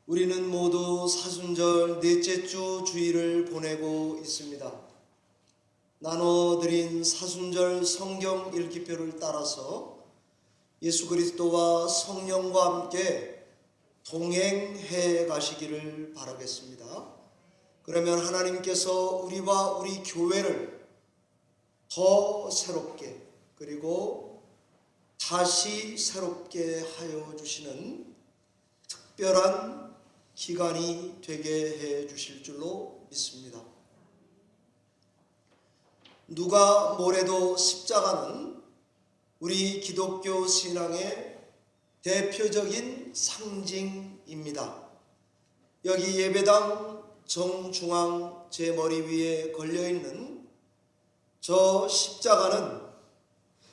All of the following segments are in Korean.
우리는 모두 사순절 넷째 주 주일을 보내고 있습니다. 나눠드린 사순절 성경 읽기표를 따라서 예수 그리스도와 성령과 함께 동행해 가시기를 바라겠습니다. 그러면 하나님께서 우리와 우리 교회를 더 새롭게 그리고 다시 새롭게 하여 주시는 특별한 기간이 되게 해 주실 줄로 믿습니다. 누가 뭐래도 십자가는 우리 기독교 신앙의 대표적인 상징입니다. 여기 예배당 정중앙 제 머리 위에 걸려있는 저 십자가는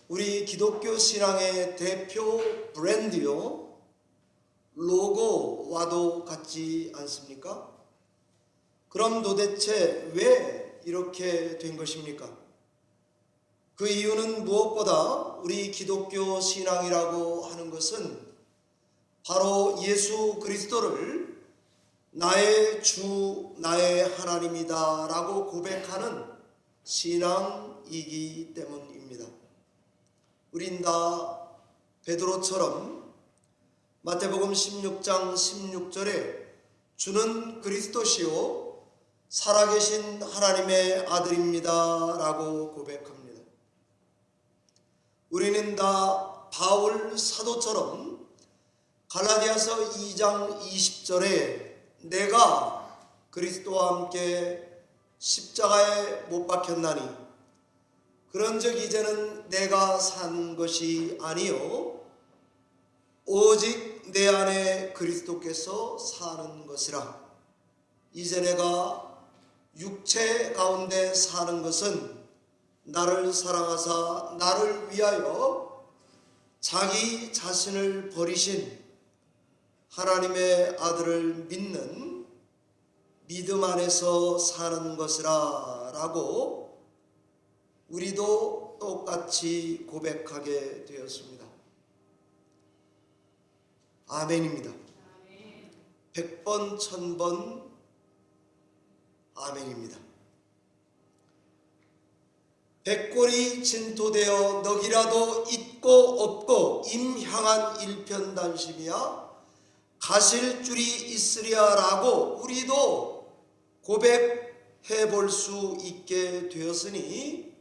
우리 기독교 신앙의 대표 브랜드요, 로고와도 같지 않습니까? 그럼 도대체 왜 이렇게 된 것입니까? 그 이유는 무엇보다 우리 기독교 신앙이라고 하는 것은 바로 예수 그리스도를 나의 주, 나의 하나님이다 라고 고백하는 신앙이기 때문입니다. 우린 다 베드로처럼 마태복음 16장 16절에 주는 그리스도시요 살아계신 하나님의 아들입니다 라고 고백합니다. 우리는 다 바울 사도처럼 갈라디아서 2장 20절에 내가 그리스도와 함께 십자가에 못 박혔나니 그런즉 이제는 내가 산 것이 아니요 오직 내 안에 그리스도께서 사는 것이라. 이제 내가 육체 가운데 사는 것은 나를 사랑하사 나를 위하여 자기 자신을 버리신 하나님의 아들을 믿는 믿음 안에서 사는 것이라 라고 우리도 똑같이 고백하게 되었습니다. 아멘입니다. 100번 1000번 아멘입니다. 백골이 진토되어 넋이라도 있고 없고 임향한 일편단심이야 가실 줄이 있으랴 라고 우리도 고백해 볼 수 있게 되었으니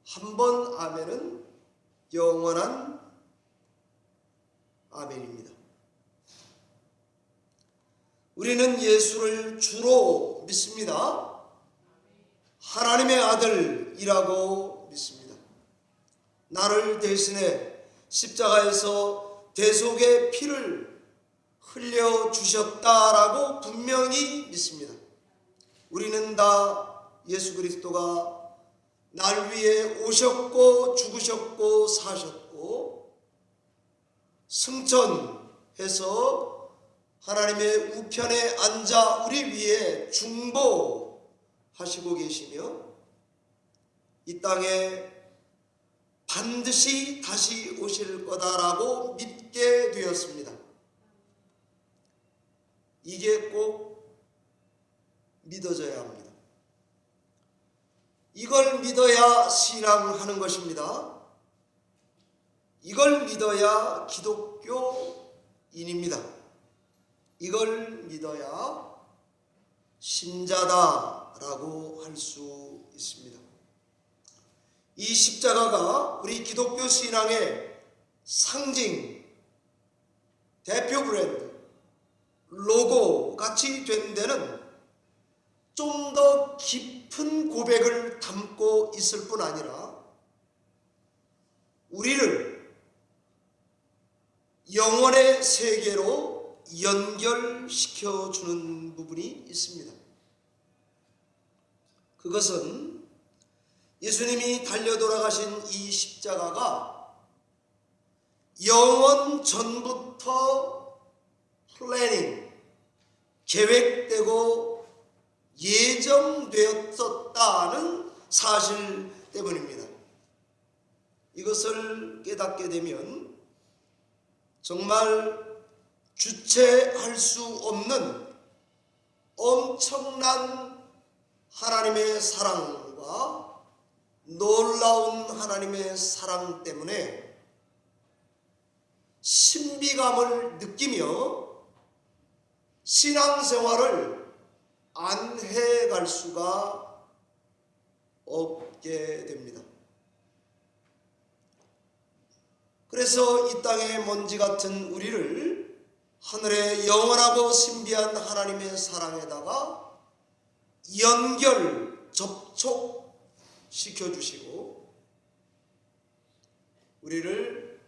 한 번 아멘은 영원한 아멘입니다. 우리는 예수를 주로 믿습니다. 하나님의 아들이라고 믿습니다. 나를 대신해 십자가에서 대속의 피를 흘려주셨다라고 분명히 믿습니다. 우리는 다 예수 그리스도가 날 위해 오셨고 죽으셨고 사셨고 승천해서 하나님의 우편에 앉아 우리 위에 중보하시고 계시며 이 땅에 반드시 다시 오실 거다라고 믿게 되었습니다. 이게 꼭 믿어져야 합니다. 이걸 믿어야 신앙하는 것입니다. 이걸 믿어야 기독교인입니다. 이걸 믿어야 신자다라고 할 수 있습니다. 이 십자가가 우리 기독교 신앙의 상징, 대표 브랜드, 로고 같이 된 데는 좀 더 깊은 고백을 담고 있을 뿐 아니라 우리를 영혼의 세계로 연결시켜 주는 부분이 있습니다. 그것은 예수님이 달려 돌아가신 이 십자가가 영원 전부터 플래닝, 계획되고 예정되었었다는 사실 때문입니다. 이것을 깨닫게 되면 정말 주체할 수 없는 엄청난 하나님의 사랑과 놀라운 하나님의 사랑 때문에 신비감을 느끼며 신앙생활을 안 해갈 수가 없게 됩니다. 그래서 이 땅의 먼지 같은 우리를 하늘의 영원하고 신비한 하나님의 사랑에다가 연결, 접촉시켜 주시고 우리를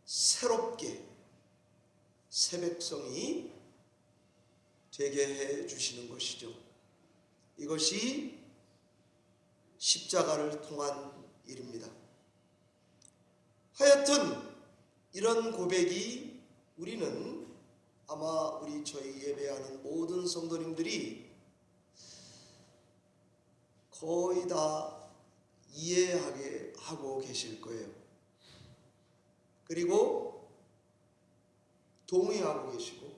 새롭게 새 백성이 되게 해 주시는 것이죠. 이것이 십자가를 통한 일입니다. 하여튼 이런 고백이 우리는 아마 저희 예배하는 모든 성도님들이 거의 다 이해하게 하고 계실 거예요. 그리고 동의하고 계시고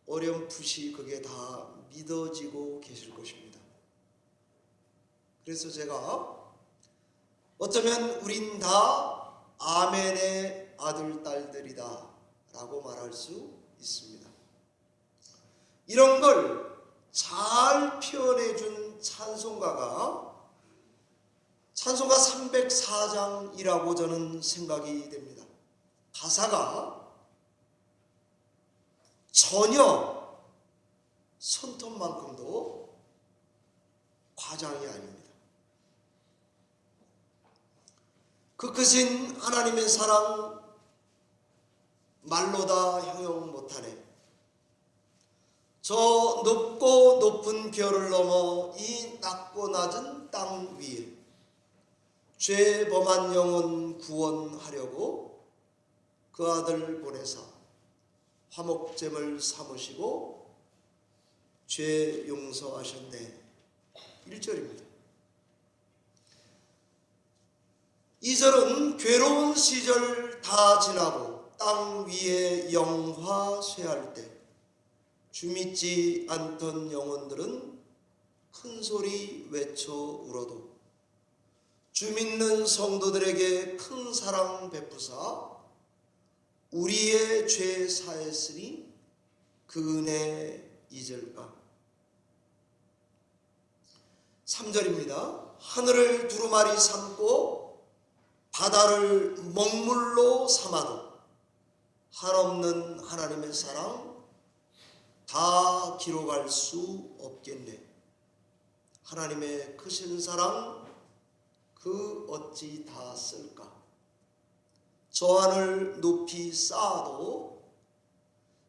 어렴풋이 그게 다 믿어지고 계실 것입니다. 그래서 제가 어쩌면 우린 다 아멘의 아들, 딸들이다 라고 말할 수 있습니다. 이런 걸 잘 표현해 준 찬송가 304장이라고 저는 생각이 됩니다. 가사가 전혀 손톱만큼도 과장이 아닙니다. 그 크신 하나님의 사랑 말로 다 형용 못하네. 저 높고 높은 별을 넘어 이 낮고 낮은 땅 위에 죄 범한 영혼 구원하려고 그 아들 보내사 화목제물 삼으시고 죄 용서하셨네. 1절입니다. 2절은 괴로운 시절 다 지나고 땅 위에 영화 쇠할 때 주 믿지 않던 영혼들은 큰 소리 외쳐 울어도 주 믿는 성도들에게 큰 사랑 베푸사 우리의 죄 사했으니 그 은혜 잊을까. 3절입니다. 하늘을 두루마리 삼고 바다를 먹물로 삼아도 한없는 하나님의 사랑 다 기록할 수 없겠네. 하나님의 크신 사랑 그 어찌 다 쓸까. 저 하늘 높이 쌓아도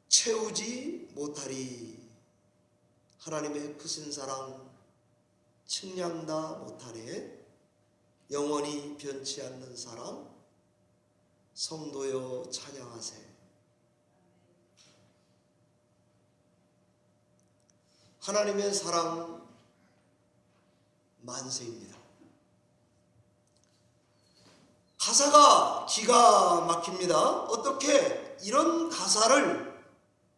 채우지 못하리. 하나님의 크신 사랑 측량 다 못하네. 영원히 변치 않는 사랑 성도여 찬양하세. 하나님의 사랑 만세입니다. 가사가 기가 막힙니다. 어떻게 이런 가사를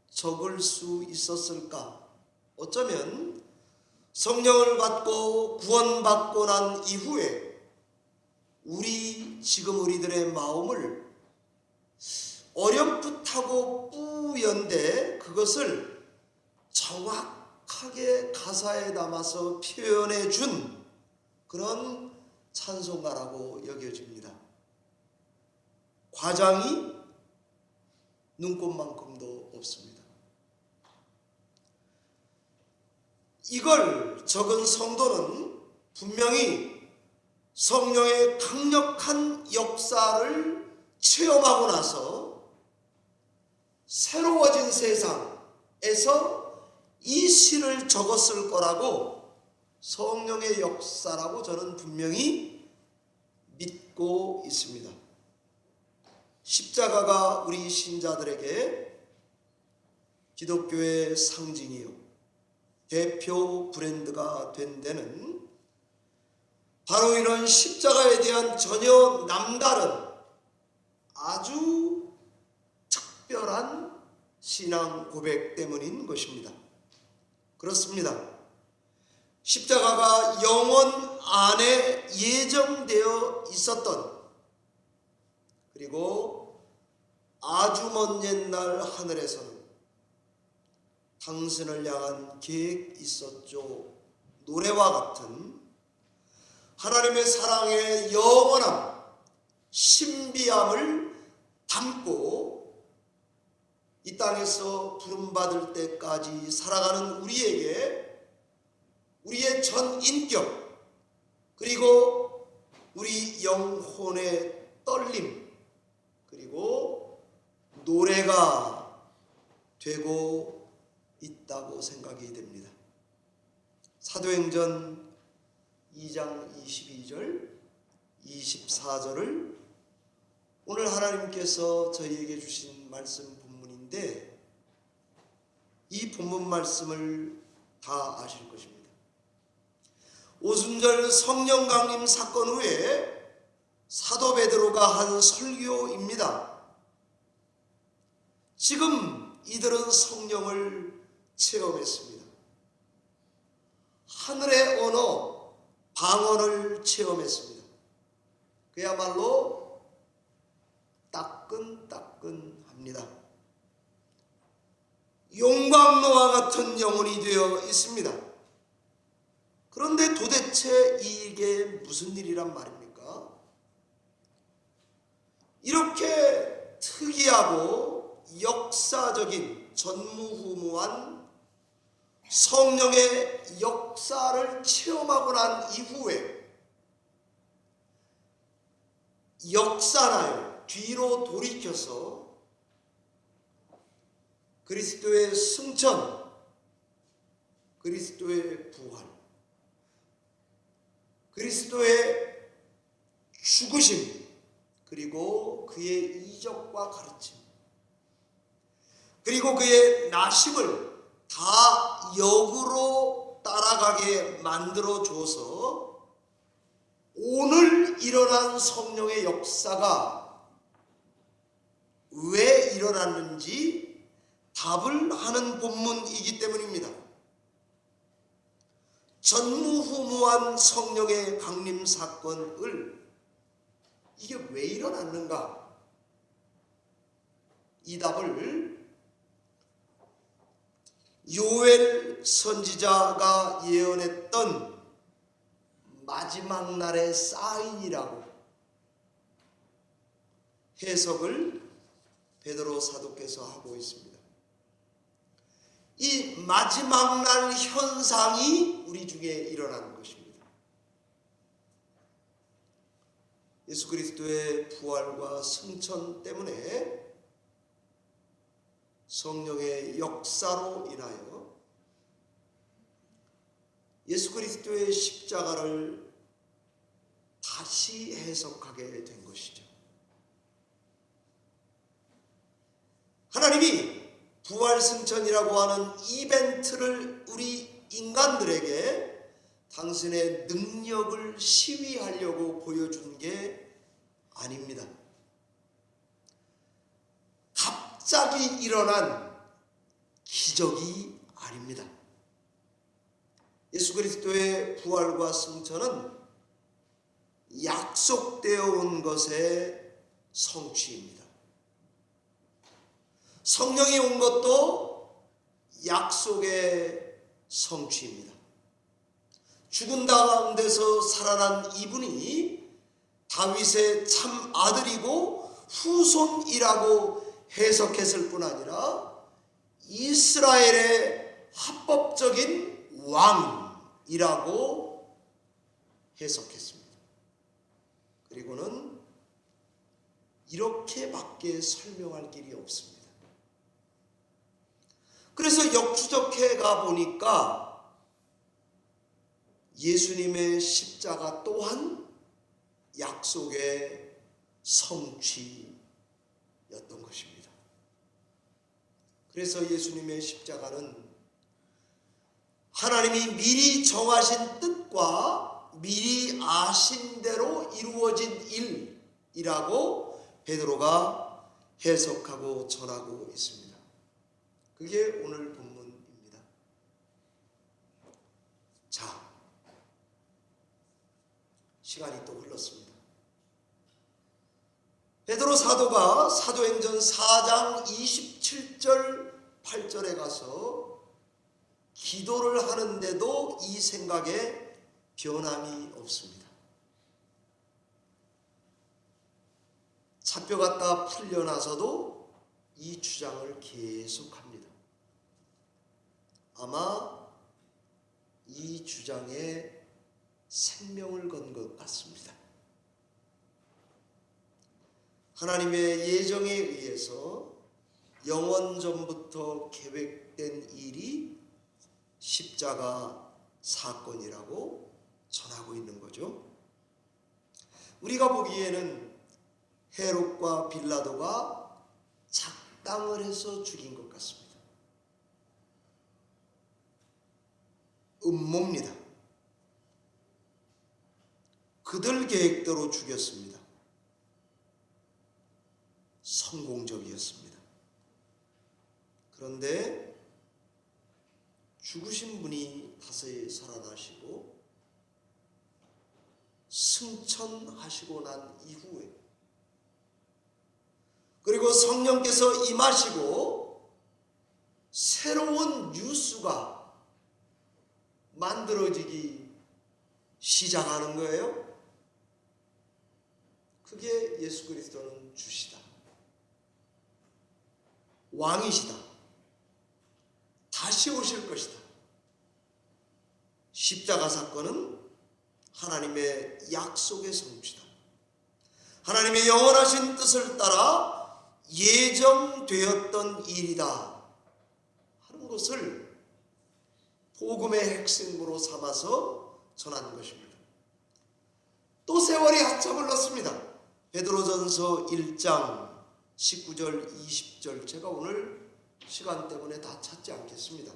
적을 수 있었을까? 어쩌면 성령을 받고 구원받고 난 이후에 지금 우리들의 마음을 어렴풋하고 뿌연데 그것을 정확하게 가사에 담아서 표현해 준 그런 찬송가라고 여겨집니다. 과장이 눈꼽만큼도 없습니다. 이걸 적은 성도는 분명히 성령의 강력한 역사를 체험하고 나서 새로워진 세상에서 이 시를 적었을 거라고 성령의 역사라고 저는 분명히 믿고 있습니다. 십자가가 우리 신자들에게 기독교의 상징이요 대표 브랜드가 된 데는 바로 이런 십자가에 대한 전혀 남다른 아주 특별한 신앙 고백 때문인 것입니다. 그렇습니다. 십자가가 영원 안에 예정되어 있었던, 그리고 아주 먼 옛날 하늘에서는 당신을 향한 계획 있었죠. 노래와 같은 하나님의 사랑의 영원함, 신비함을 담고 이 땅에서 부름받을 때까지 살아가는 우리에게 우리의 전 인격, 그리고 우리 영혼의 떨림, 그리고 노래가 되고 있다고 생각이 됩니다. 사도행전 2장 22절, 24절을 오늘 하나님께서 저희에게 주신 말씀 본문인데, 이 본문 말씀을 다 아실 것입니다. 오순절 성령 강림 사건 후에 사도 베드로가 한 설교입니다. 지금 이들은 성령을 체험했습니다. 하늘의 언어, 방언을 체험했습니다. 그야말로 따끈따끈합니다. 용광로와 같은 영혼이 되어 있습니다. 그런데 도대체 이게 무슨 일이란 말입니까? 이렇게 특이하고 역사적인 전무후무한 성령의 역사를 체험하고 난 이후에 역사나요 뒤로 돌이켜서 그리스도의 승천, 그리스도의 부활, 그리스도의 죽으심, 그리고 그의 이적과 가르침, 그리고 그의 나심을 다 역으로 따라가게 만들어줘서 오늘 일어난 성령의 역사가 왜 일어났는지 답을 하는 본문이기 때문입니다. 전무후무한 성령의 강림 사건을 이게 왜 일어났는가? 이 답을 요엘 선지자가 예언했던 마지막 날의 사인이라고 해석을 베드로 사도께서 하고 있습니다. 이 마지막 날 현상이 우리 중에 일어나는 것입니다. 예수 그리스도의 부활과 승천 때문에 성령의 역사로 인하여 예수 그리스도의 십자가를 다시 해석하게 된 것이죠. 하나님이 부활승천이라고 하는 이벤트를 우리 인간들에게 당신의 능력을 시위하려고 보여준 게 아닙니다. 갑자기 일어난 기적이 아닙니다. 예수 그리스도의 부활과 승천은 약속되어 온 것의 성취입니다. 성령이 온 것도 약속의 성취입니다. 죽은 가운데서 살아난 이분이 다윗의 참 아들이고 후손이라고 해석했을 뿐 아니라 이스라엘의 합법적인 왕이라고 해석했습니다. 그리고는 이렇게밖에 설명할 길이 없습니다. 그래서 역추적해 가 보니까 예수님의 십자가 또한 약속의 성취였던 것입니다. 그래서 예수님의 십자가는 하나님이 미리 정하신 뜻과 미리 아신 대로 이루어진 일이라고 베드로가 해석하고 전하고 있습니다. 그게 오늘 본문입니다. 자, 시간이 또 흘렀습니다. 베드로 사도가 사도행전 4장 27절 8절에 가서 기도를 하는데도 이 생각에 변함이 없습니다. 잡혀갔다 풀려나서도 이 주장을 계속합니다. 아마 이 주장에 생명을 건 것 같습니다. 하나님의 예정에 의해서 영원전부터 계획된 일이 십자가 사건이라고 전하고 있는 거죠. 우리가 보기에는 헤롯과 빌라도가 작당을 해서 죽인 것 같습니다. 음모입니다. 그들 계획대로 죽였습니다. 성공적이었습니다. 그런데 죽으신 분이 다시 살아나시고 승천하시고 난 이후에, 그리고 성령께서 임하시고 새로운 뉴스가 만들어지기 시작하는 거예요. 그게 예수 그리스도는 주시다, 왕이시다, 다시 오실 것이다. 십자가 사건은 하나님의 약속의 성취다. 하나님의 영원하신 뜻을 따라 예정되었던 일이다 하는 것을 복음의 핵심으로 삼아서 전하는 것입니다. 또 세월이 한참 흘렀습니다. 베드로전서 1장 19절 20절 제가 오늘 시간 때문에 다 찾지 않겠습니다.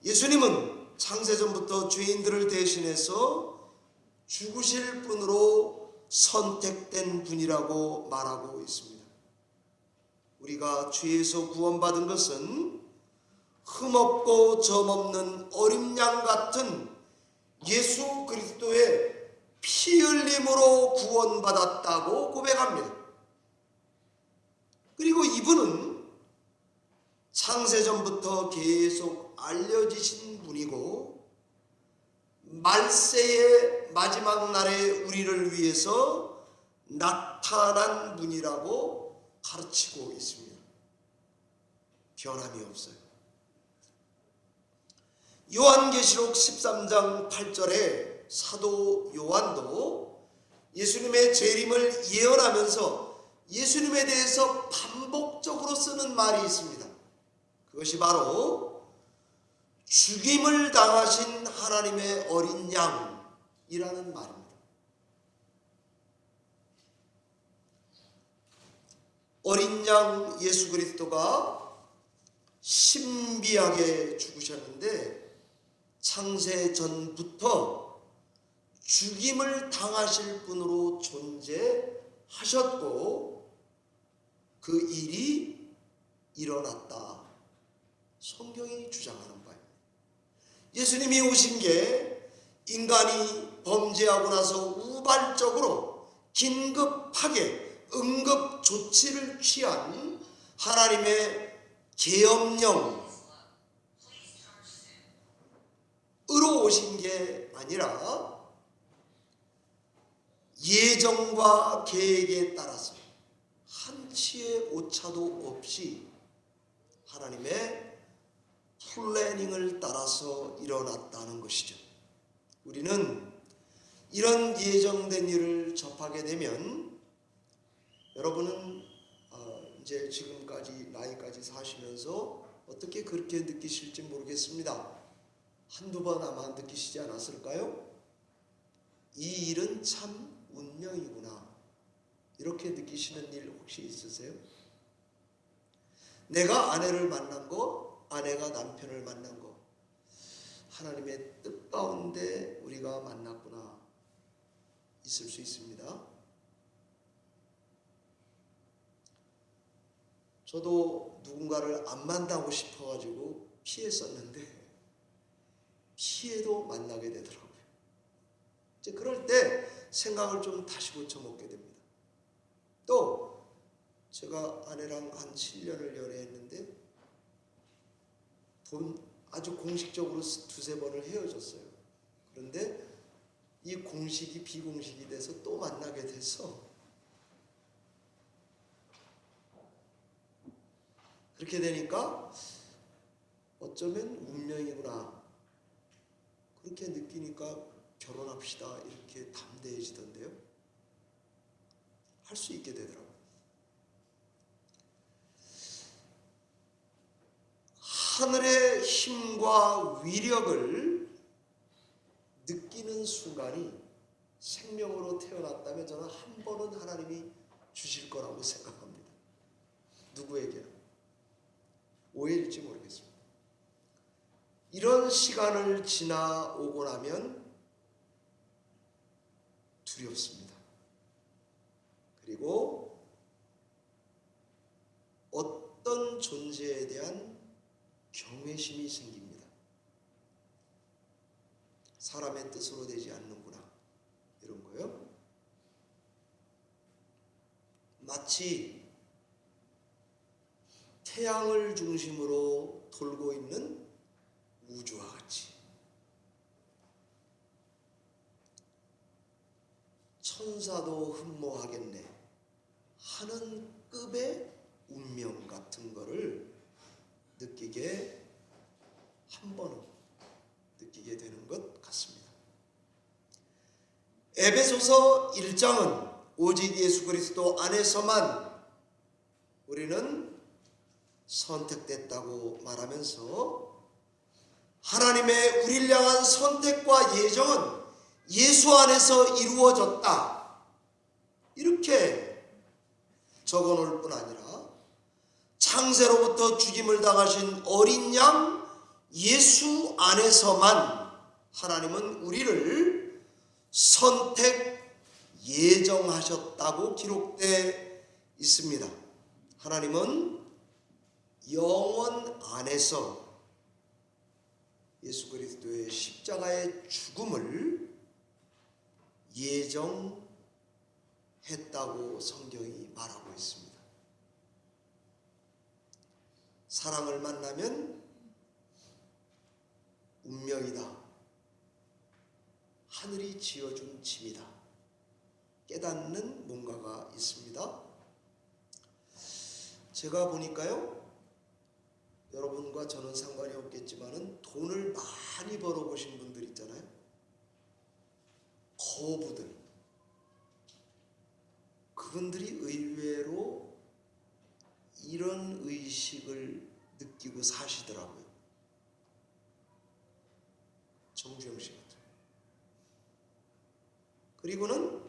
예수님은 창세전부터 죄인들을 대신해서 죽으실 분으로 선택된 분이라고 말하고 있습니다. 우리가 죄에서 구원받은 것은 흠없고 점없는 어린 양 같은 예수 그리스도의 피 흘림으로 구원받았다고 고백합니다. 그리고 이분은 창세전부터 계속 알려지신 분이고 말세의 마지막 날에 우리를 위해서 나타난 분이라고 가르치고 있습니다. 변함이 없어요. 요한계시록 13장 8절에 사도 요한도 예수님의 재림을 예언하면서 예수님에 대해서 반복적으로 쓰는 말이 있습니다. 그것이 바로 죽임을 당하신 하나님의 어린 양이라는 말입니다. 어린 양 예수 그리스도가 신비하게 죽으셨는데 창세 전부터 죽임을 당하실 분으로 존재하셨고 그 일이 일어났다. 성경이 주장하는 바입니다. 예수님이 오신 게 인간이 범죄하고 나서 우발적으로 긴급하게 응급 조치를 취한 하나님의 계엄령으로 오신 게 아니라 예정과 계획에 따라서 한치의 오차도 없이 하나님의 플래닝을 따라서 일어났다는 것이죠. 우리는 이런 예정된 일을 접하게 되면 여러분은 이제 지금까지 나이까지 사시면서 어떻게 그렇게 느끼실지 모르겠습니다. 한두 번 아마 느끼시지 않았을까요? 이 일은 참 운명이구나. 이렇게 느끼시는 일 혹시 있으세요? 내가 아내를 만난 거, 아내가 남편을 만난 거, 하나님의 뜻 가운데 우리가 만났구나. 있을 수 있습니다. 저도 누군가를 안 만나고 싶어가지고 피했었는데 피해도 만나게 되더라고요. 이제 그럴 때 생각을 좀 다시 고쳐먹게 됩니다. 또 제가 아내랑 한 7년을 연애했는데 아주 공식적으로 두세 번을 헤어졌어요. 그런데 이 공식이 비공식이 돼서 또 만나게 돼서 그렇게 되니까 어쩌면 운명이구나 그렇게 느끼니까 결혼합시다 이렇게 담대해지던데요. 할 수 있게 되더라고요. 하늘의 힘과 위력을 느끼는 순간이 생명으로 태어났다면 저는 한 번은 하나님이 주실 거라고 생각합니다. 누구에게? 오해일지 모르겠습니다. 이런 시간을 지나오고 나면 두렵습니다. 그리고 어떤 존재에 대한 경외심이 생깁니다. 사람의 뜻으로 되지 않는구나 이런 거요. 마치 태양을 중심으로 돌고 있는 우주와 같이 천사도 흠모하겠네 하는 급의 운명 같은 거를 느끼게 한 번은 느끼게 되는 것 같습니다. 에베소서 1장은 오직 예수 그리스도 안에서만 우리는 선택됐다고 말하면서 하나님의 우리를 향한 선택과 예정은 예수 안에서 이루어졌다 이렇게 적어놓을 뿐 아니라 창세로부터 죽임을 당하신 어린 양 예수 안에서만 하나님은 우리를 선택 예정하셨다고 기록되어 있습니다. 하나님은 영원 안에서 예수 그리스도의 십자가의 죽음을 예정했다고 성경이 말하고 있습니다. 사랑을 만나면 운명이다. 하늘이 지어준 짐이다. 깨닫는 뭔가가 있습니다. 제가 보니까요, 여러분과 저는 상관이 없겠지만은 돈을 많이 벌어보신 분들 있잖아요. 거부들. 그분들이 의외로 이런 의식을 느끼고 사시더라고요. 정주영 씨 같은. 그리고는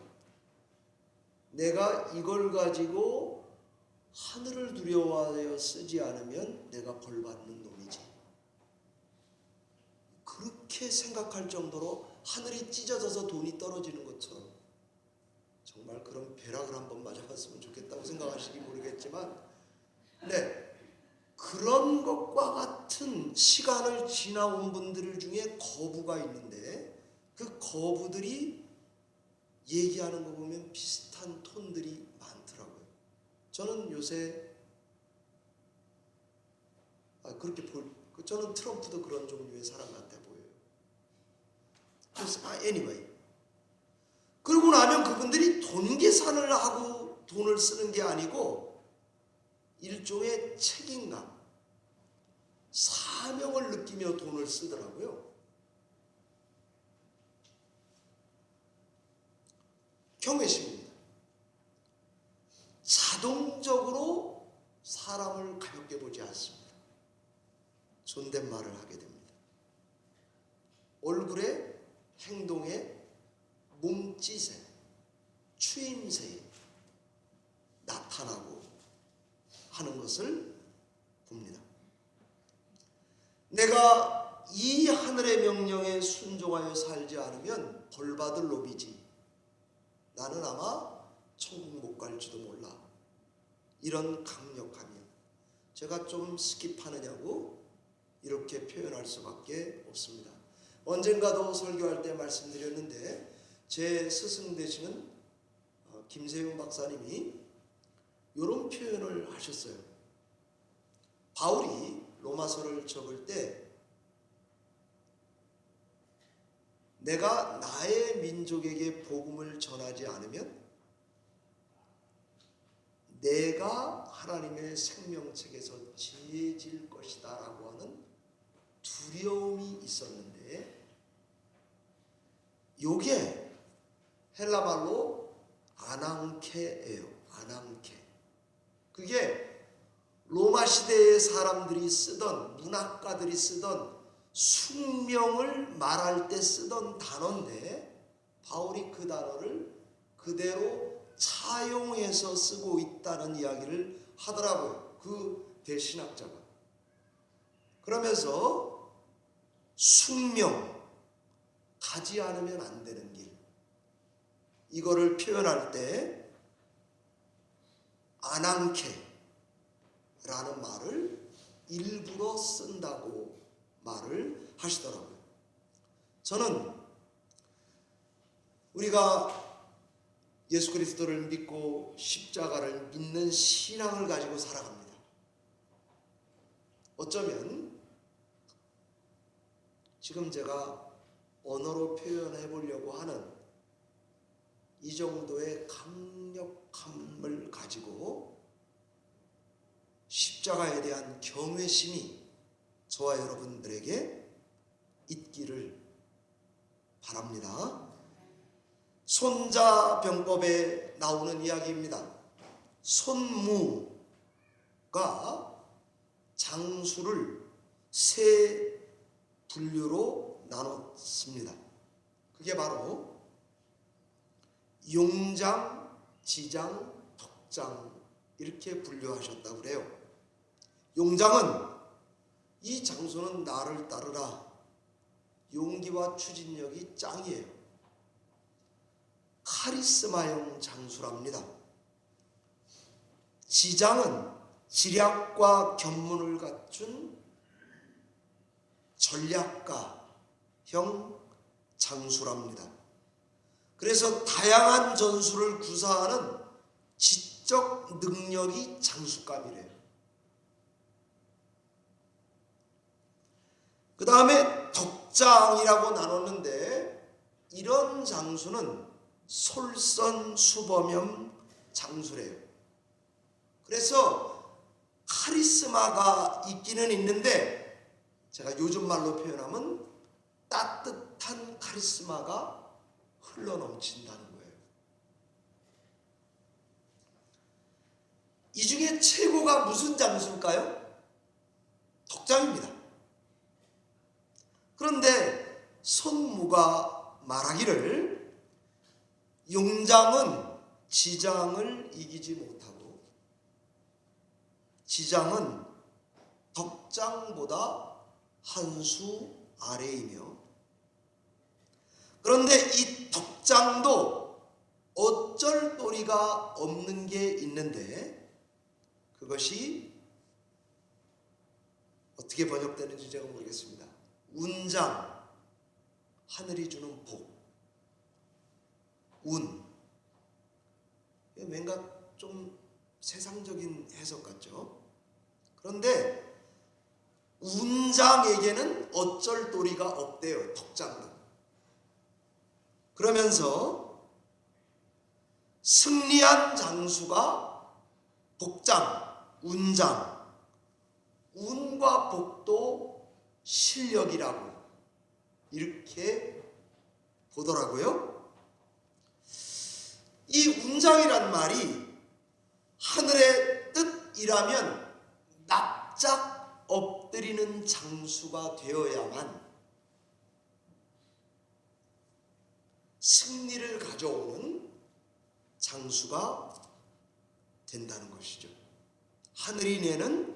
내가 이걸 가지고 하늘을 두려워하여 쓰지 않으면 내가 벌 받는 놈이지. 그렇게 생각할 정도로 하늘이 찢어져서 돈이 떨어지는 것처럼 정말 그런 벼락을 한번 맞아봤으면 좋겠다고 생각하실지 모르겠지만 네, 그런 것과 같은 시간을 지나온 분들 중에 거부가 있는데 그 거부들이 얘기하는 거 보면 비슷한 톤들이 많더라고요. 저는 요새 저는 트럼프도 그런 종류의 사람 같아 보여요. 그래서 anyway. 그러고 나면 그분들이 돈 계산을 하고 돈을 쓰는 게 아니고 일종의 책임감, 사명을 느끼며 돈을 쓰더라고요. 경외심입니다. 자동적으로 사람을 가볍게 보지 않습니다. 존댓말을 하게 됩니다. 얼굴에, 행동에, 몸짓에, 추임새에 나타나고 하는 것을 봅니다. 내가 이 하늘의 명령에 순종하여 살지 않으면 벌받을 놈이지. 나는 아마 천국 못 갈지도 몰라. 이런 강력함이요. 제가 좀 스킵하느냐고 이렇게 표현할 수밖에 없습니다. 언젠가도 설교할 때 말씀드렸는데 제 스승 되시는 김세용 박사님이 이런 표현을 하셨어요. 바울이 로마서를 적을 때 내가 나의 민족에게 복음을 전하지 않으면 내가 하나님의 생명책에서 지해질 것이다 라고 하는 두려움이 있었는데, 요게 헬라말로 아낭케예요. 아낭케. 그게 로마 시대의 사람들이 쓰던, 문학가들이 쓰던 숙명을 말할 때 쓰던 단어인데, 바울이 그 단어를 그대로 차용해서 쓰고 있다는 이야기를 하더라고요. 그 대신학자가. 그러면서 숙명, 가지 않으면 안 되는 길, 이거를 표현할 때 아낭케라는 말을 일부러 쓴다고 말을 하시더라고요. 저는 우리가 예수 그리스도를 믿고 십자가를 믿는 신앙을 가지고 살아갑니다. 어쩌면 지금 제가 언어로 표현해 보려고 하는 이 정도의 강력함을 가지고 십자가에 대한 경외심이 저와 여러분들에게 있기를 바랍니다. 손자병법에 나오는 이야기입니다. 손무가 장수를 세 분류로 나눴습니다. 그게 바로 용장, 지장, 덕장 이렇게 분류하셨다고 그래요. 용장은 이 장수는 나를 따르라. 용기와 추진력이 짱이에요. 카리스마형 장수랍니다. 지장은 지략과 견문을 갖춘 전략가형 장수랍니다. 그래서 다양한 전술을 구사하는 지적 능력이 장수감이래요. 그 다음에 덕장이라고 나눴는데, 이런 장수는 솔선수범형 장수래요. 그래서 카리스마가 있기는 있는데, 제가 요즘 말로 표현하면 따뜻한 카리스마가 흘러넘친다는 거예요. 이 중에 최고가 무슨 장수일까요? 덕장입니다. 그런데 손무가 말하기를 용장은 지장을 이기지 못하고 지장은 덕장보다 한 수 아래이며, 그런데 이 덕장도 어쩔 도리가 없는 게 있는데, 그것이 어떻게 번역되는지 제가 모르겠습니다. 운장, 하늘이 주는 복, 운. 뭔가 좀 세상적인 해석 같죠? 그런데 운장에게는 어쩔 도리가 없대요. 덕장도. 그러면서 승리한 장수가 복장, 운장, 운과 복도 실력이라고 이렇게 보더라고요. 이 운장이란 말이 하늘의 뜻이라면 납작 엎드리는 장수가 되어야만 승리를 가져오는 장수가 된다는 것이죠. 하늘이 내는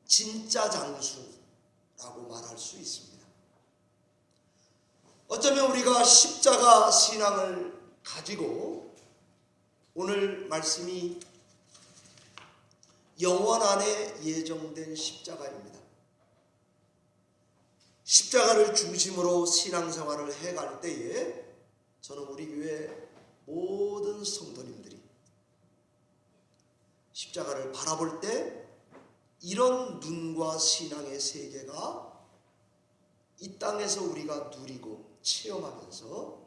진짜 장수라고 말할 수 있습니다. 어쩌면 우리가 십자가 신앙을 가지고 오늘 말씀이 영원 안에 예정된 십자가입니다. 십자가를 중심으로 신앙생활을 해갈 때에 저는 우리 교회 모든 성도님들이 십자가를 바라볼 때 이런 눈과 신앙의 세계가 이 땅에서 우리가 누리고 체험하면서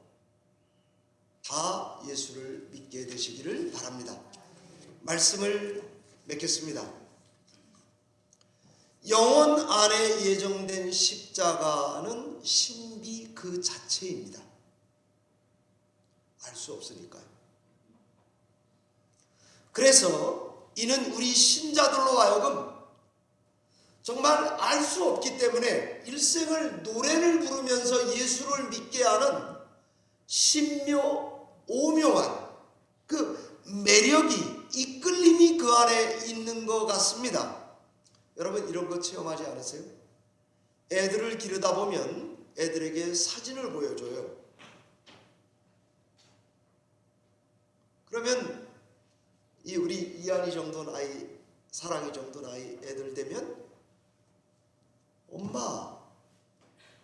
다 예수를 믿게 되시기를 바랍니다. 말씀을 맺겠습니다. 영원 안에 예정된 십자가는 신비 그 자체입니다. 알 수 없으니까요. 그래서 이는 우리 신자들로 하여금 정말 알 수 없기 때문에 일생을 노래를 부르면서 예수를 믿게 하는 신묘 오묘한 그 매력이, 이끌림이 그 안에 있는 것 같습니다. 여러분 이런 거 체험하지 않으세요? 애들을 기르다 보면 애들에게 사진을 보여줘요. 그러면 우리 이한이 정도 나이, 사랑이 정도 나이 애들 되면 엄마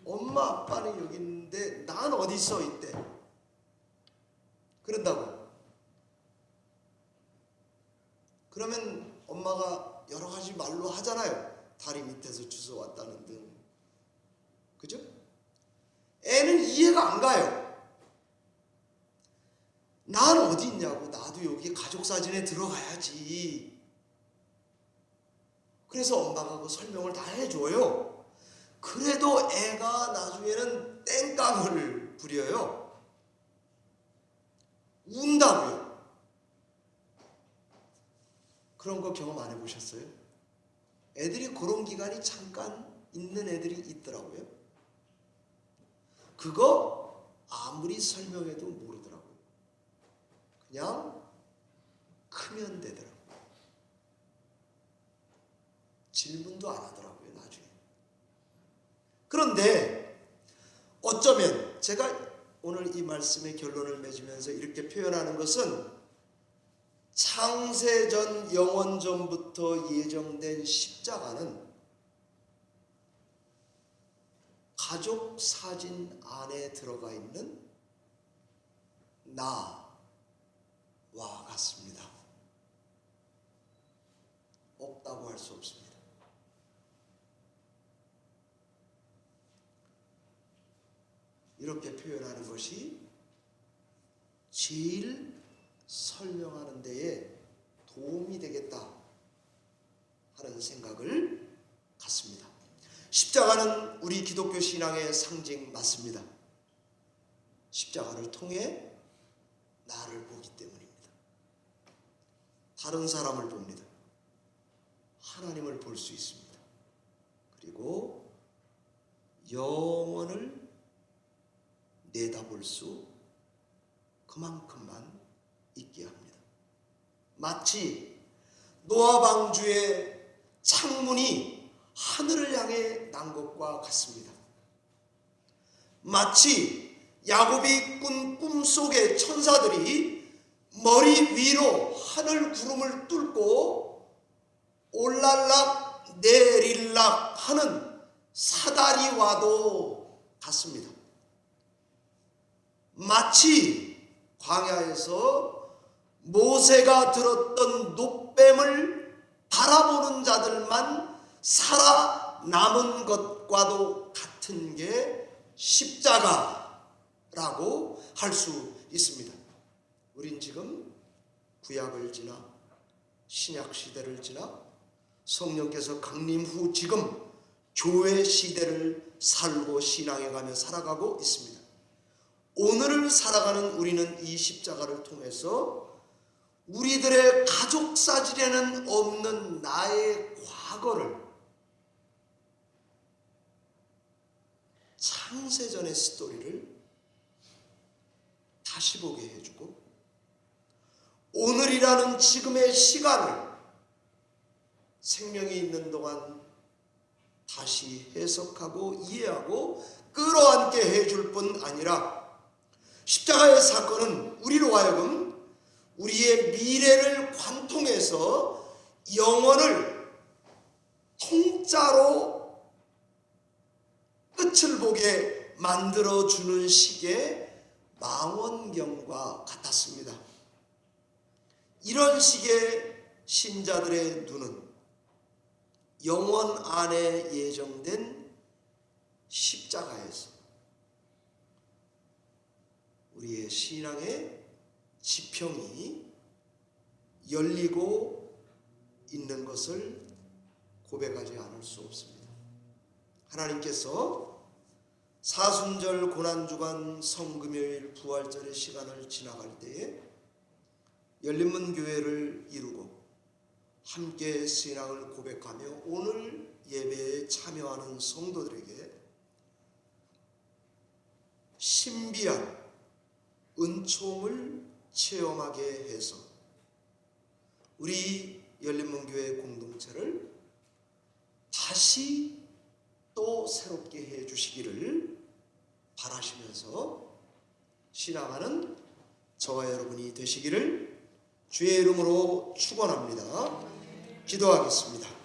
아빠는 여기 있는데 난 어디 있어 이때 그런다고. 그러면 엄마가 여러 가지 말로 하잖아요. 다리 밑에서 주워왔다는 등. 그죠? 애는 이해가 안 가요. 난 어디 있냐고. 나도 여기 가족사진에 들어가야지. 그래서 엄마가 그 설명을 다 해줘요. 그래도 애가 나중에는 땡깡을 부려요. 운다고요. 그런 거 경험 안 해보셨어요? 애들이 그런 기간이 잠깐 있는 애들이 있더라고요. 그거 아무리 설명해도 모르더라고요. 그냥 크면 되더라고요. 질문도 안 하더라고요, 나중에. 그런데 어쩌면 제가 오늘 이 말씀의 결론을 맺으면서 이렇게 표현하는 것은 창세전 영원전부터 예정된 십자가는 가족 사진 안에 들어가 있는 나와 같습니다. 없다고 할 수 없습니다. 이렇게 표현하는 것이 제일 설명하는 데에 도움이 되겠다 하는 생각을 갖습니다. 십자가는 우리 기독교 신앙의 상징 맞습니다. 십자가를 통해 나를 보기 때문입니다. 다른 사람을 봅니다. 하나님을 볼 수 있습니다. 그리고 영원을 내다볼 수 그만큼만 있게 합니다. 마치 노아 방주의 창문이 하늘을 향해 난 것과 같습니다. 마치 야곱이 꾼 꿈속의 천사들이 머리 위로 하늘 구름을 뚫고 올랄락 내릴락 하는 사다리와도 같습니다. 마치 광야에서 모세가 들었던 놋뱀을 바라보는 자들만 살아남은 것과도 같은 게 십자가라고 할 수 있습니다. 우린 지금 구약을 지나 신약 시대를 지나 성령께서 강림 후 지금 교회 시대를 살고 신앙해가며 살아가고 있습니다. 오늘을 살아가는 우리는 이 십자가를 통해서 우리들의 가족 사진에는 없는 나의 과거를 창세전의 스토리를 다시 보게 해주고 오늘이라는 지금의 시간을 생명이 있는 동안 다시 해석하고 이해하고 끌어안게 해줄 뿐 아니라 십자가의 사건은 우리로 하여금 우리의 미래를 관통해서 영혼을 통짜로 끝을 보게 만들어주는 식의 망원경과 같았습니다. 이런 식의 신자들의 눈은 영혼 안에 예정된 십자가에서 우리의 신앙의 지평이 열리고 있는 것을 고백하지 않을 수 없습니다. 하나님께서 사순절 고난주간 성금요일 부활절의 시간을 지나갈 때에 열린문 교회를 이루고 함께 신앙을 고백하며 오늘 예배에 참여하는 성도들에게 신비한 은총을 체험하게 해서 우리 열린문교회 공동체를 다시 또 새롭게 해 주시기를 바라시면서 신앙하는 저와 여러분이 되시기를 주의 이름으로 축원합니다. 기도하겠습니다.